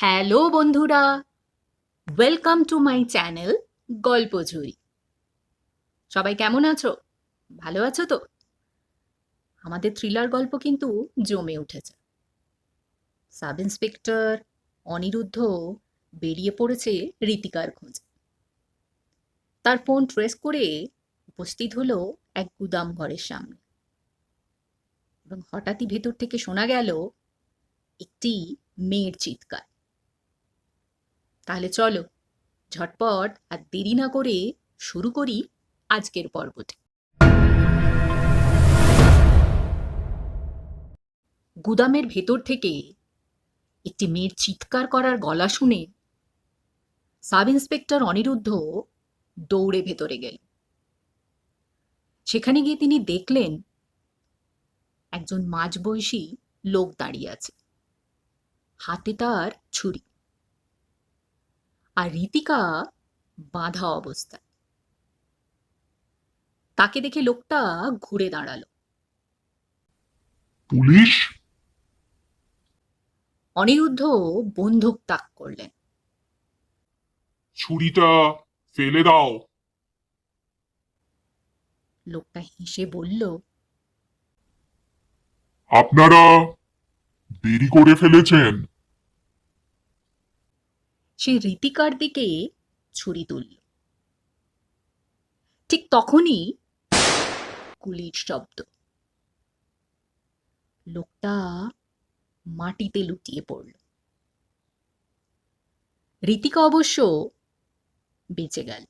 Hello বন্ধুরা, welcome to my channel গল্পঝুরি। সবাই কেমন আছো? ভালো আছো তো? আমাদের থ্রিলার গল্প কিন্তু জমে উঠেছে। সাব ইন্সপেক্টর অনিরুদ্ধ বেরিয়ে পড়েছে রীতিকার খোঁজে। তার ফোন ট্রেস করে উপস্থিত হলো এক গুদাম ঘরের সামনে, এবং হঠাৎই ভেতর থেকে শোনা গেল একটি মেয়ের চিৎকার। তাহলে চলো ঝটপট আর দেরি না করে শুরু করি আজকের পর্বটি। গুদামের ভেতর থেকে একটি মেয়ের চিৎকার করার গলা শুনে সাব ইন্সপেক্টর অনিরুদ্ধ দৌড়ে ভেতরে গেলেন। সেখানে গিয়ে তিনি দেখলেন একজন মাঝবয়সী লোক দাঁড়িয়ে আছে, হাতে তার ছুরি, আর রীতিকা বাঁধা অবস্থায়। তাকে দেখে লোকটা ঘুরে দাঁড়ালো। পুলিশ? অনিরুদ্ধ বন্দুক তাক করলেন। ছুরিটা ফেলে দাও। লোকটা হেসে বলল, আপনারা দেরি করে ফেলেছেন। সে রীতিকার দিকে ছুরি তুলল। ঠিক তখনই গুলির শব্দ। লোকটা মাটিতে লুটিয়ে পড়ল। রীতিকা অবশ্য বেঁচে গেল,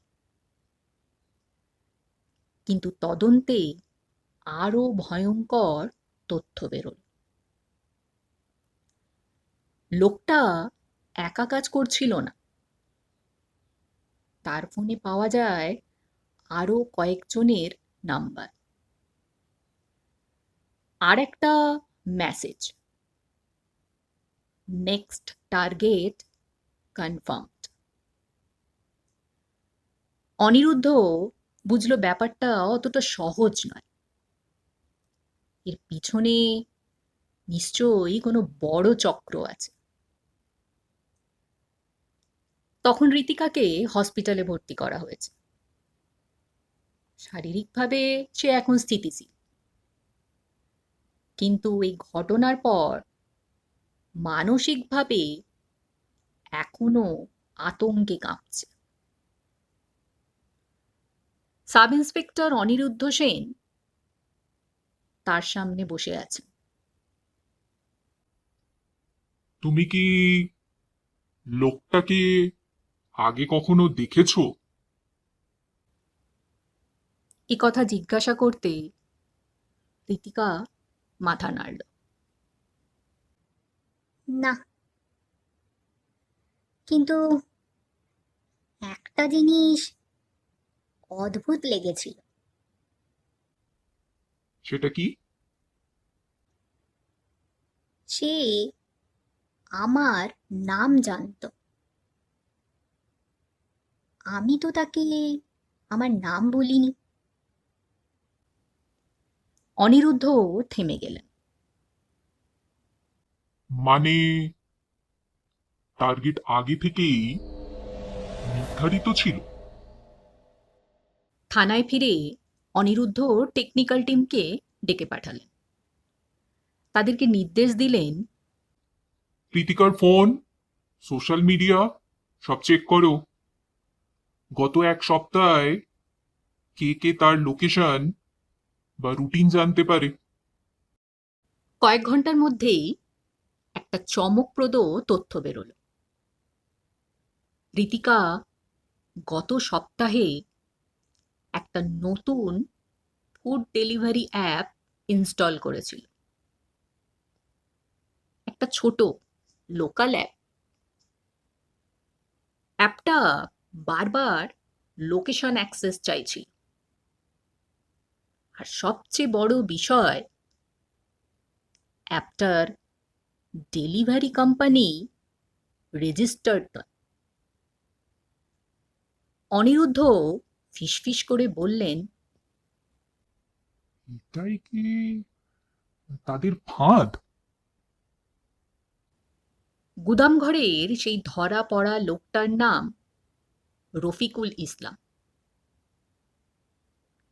কিন্তু তদন্তে আরো ভয়ঙ্কর তথ্য বেরোল। লোকটা একা কাজ করছিল না, তার ফোনে পাওয়া যায় আরো কয়েকজনের নাম্বার, আর একটা message, next target confirmed. Aniruddha বুঝলো ব্যাপারটা অতটা সহজ নয়। এর পিছনে নিশ্চয়ই কোনো বড় চক্র আছে। তখন রীতিকাকে হসপিটালে ভর্তি করা হয়েছে। শারীরিকভাবে সে এখন স্থিতিশীল, কিন্তু এই ঘটনার পর মানসিকভাবে এখনো আতঙ্কে কাঁপছে। সাব ইন্সপেক্টর অনিরুদ্ধ সেন তার সামনে বসে আছেন। তুমি কি লোকটাকে আগে কখনো দেখেছো? এ কথা জিজ্ঞাসা করতে রীতিকা মাথা নাড়ল। না, কিন্তু একটা জিনিস অদ্ভুত লেগেছিল। সেটা কি? সে আমার নাম জানতো। আমি তো তাকে আমার নাম বলিনি। অনিরুদ্ধ থেমে গেলেন। মানে টার্গেট আগে থেকেই নির্ধারিত ছিল? থানায় ফিরে অনিরুদ্ধ টেকনিক্যাল টিমকে ডেকে পাঠালেন। তাদেরকে নির্দেশ দিলেন, কৃতিকার ফোন, সোশ্যাল মিডিয়া সব চেক করো। গত এক সপ্তাহে কে কে তার লোকেশন বা রুটিন জানতে পারে। কয়েক ঘন্টার মধ্যেই একটা চমকপ্রদ তথ্য বেরোল। রীতিকা গত সপ্তাহে একটা নতুন ফুড ডেলিভারি অ্যাপ ইনস্টল করেছিল। একটা ছোট লোকাল অ্যাপ। অ্যাপটা বারবার লোকেশন অ্যাক্সেস চাইছিল, আর সবচেয়ে বড় বিষয়, অ্যাপটার ডেলিভারি কোম্পানি রেজিস্টার্ড নয়। অনিরুদ্ধ ফিসফিস করে বললেন, এটাই কি তাদের ফাঁদ? গুদামঘরের সেই ধরা পড়া লোকটার নাম রফিকুল ইসলাম।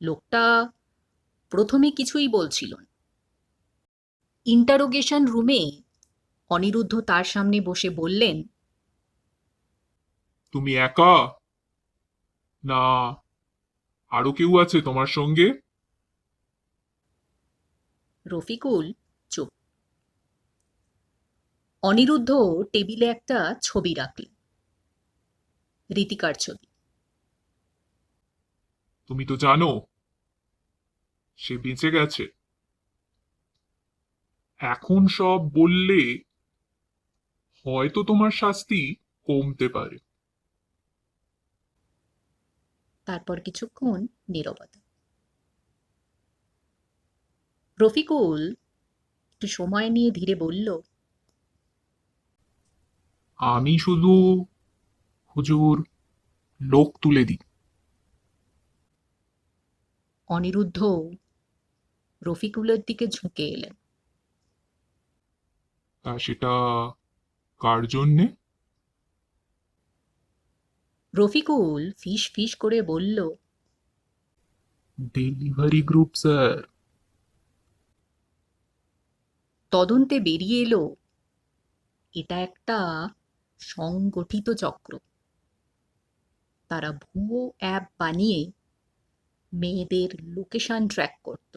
লোকটা প্রথমে কিছুই বলছিল না। ইন্টারোগেশন রুমে অনিরুদ্ধ তার সামনে বসে বললেন, তুমি একা, না আরো কেউ আছে তোমার সঙ্গে? রফিকুল চুপ। অনিরুদ্ধ টেবিলে একটা ছবি রাখলেন, রীতিকার ছবি। তুমি তো জানো সে বেঁচে গেছে। এখন সব বললে হয়তো তোমার শাস্তি কমতে পারে। তারপর কিছুক্ষণ নীরবতা। রফিকুল একটু সময় নিয়ে ধীরে বলল, আমি শুধু হুজুর লোক তুলে দিই। অনিরুদ্ধ রফিকুলের দিকে ঝুঁকে এলেন। তা সেটা কার জন্যে? রফিকুল ফিস ফিস করে বলল, ডেলিভারি গ্রুপ স্যার। তদন্তে বেরিয়ে এলো এটা একটা সংগঠিত চক্র। তারা ভুয়ো অ্যাপ বানিয়ে মেয়েদের লোকেশন ট্র্যাক করত,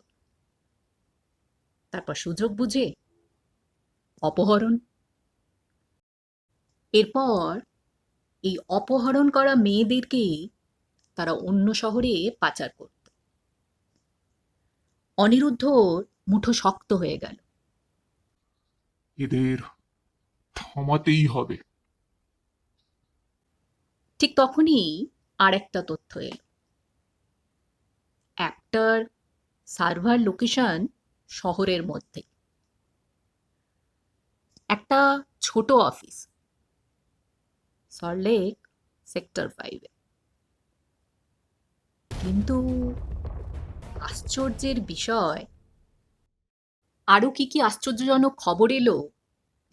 তারপর সুযোগ বুঝে অপহরণ। এরপর এই অপহরণ করা মেয়েদেরকে তারা অন্য শহরে পাচার করত। অনিরুদ্ধর মুঠো শক্ত হয়ে গেল। এদের থামাতেই হবে। ঠিক তখনই আর একটা তথ্য এলো। অ্যাপটার সার্ভার লোকেশন শহরের মধ্যে। একটা ছোট অফিস, সল্টলেক সেক্টর 5-এ। কিন্তু আশ্চর্যের বিষয়, আরো কি কি আশ্চর্যজনক খবর এলো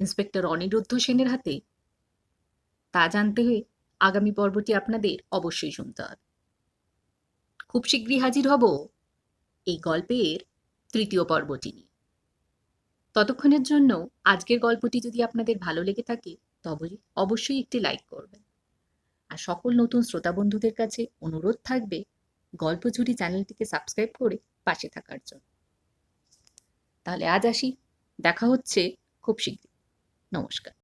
ইন্সপেক্টর অনিরুদ্ধ সেনের হাতে, তা জানতে আগামী পর্বটি আপনাদের অবশ্যই শুনতে হবে। খুব শীঘ্রই হাজির হব এই গল্পের তৃতীয় পর্বটি নিয়ে। ততক্ষণের জন্য আজকের গল্পটি যদি আপনাদের ভালো লেগে থাকে তবে অবশ্যই একটি লাইক করবেন। আর সকল নতুন শ্রোতা বন্ধুদের কাছে অনুরোধ থাকবে গল্পঝুরি চ্যানেলটিকে সাবস্ক্রাইব করে পাশে থাকার জন্য। তাহলে আজ আসি, দেখা হচ্ছে খুব শীঘ্রই। নমস্কার।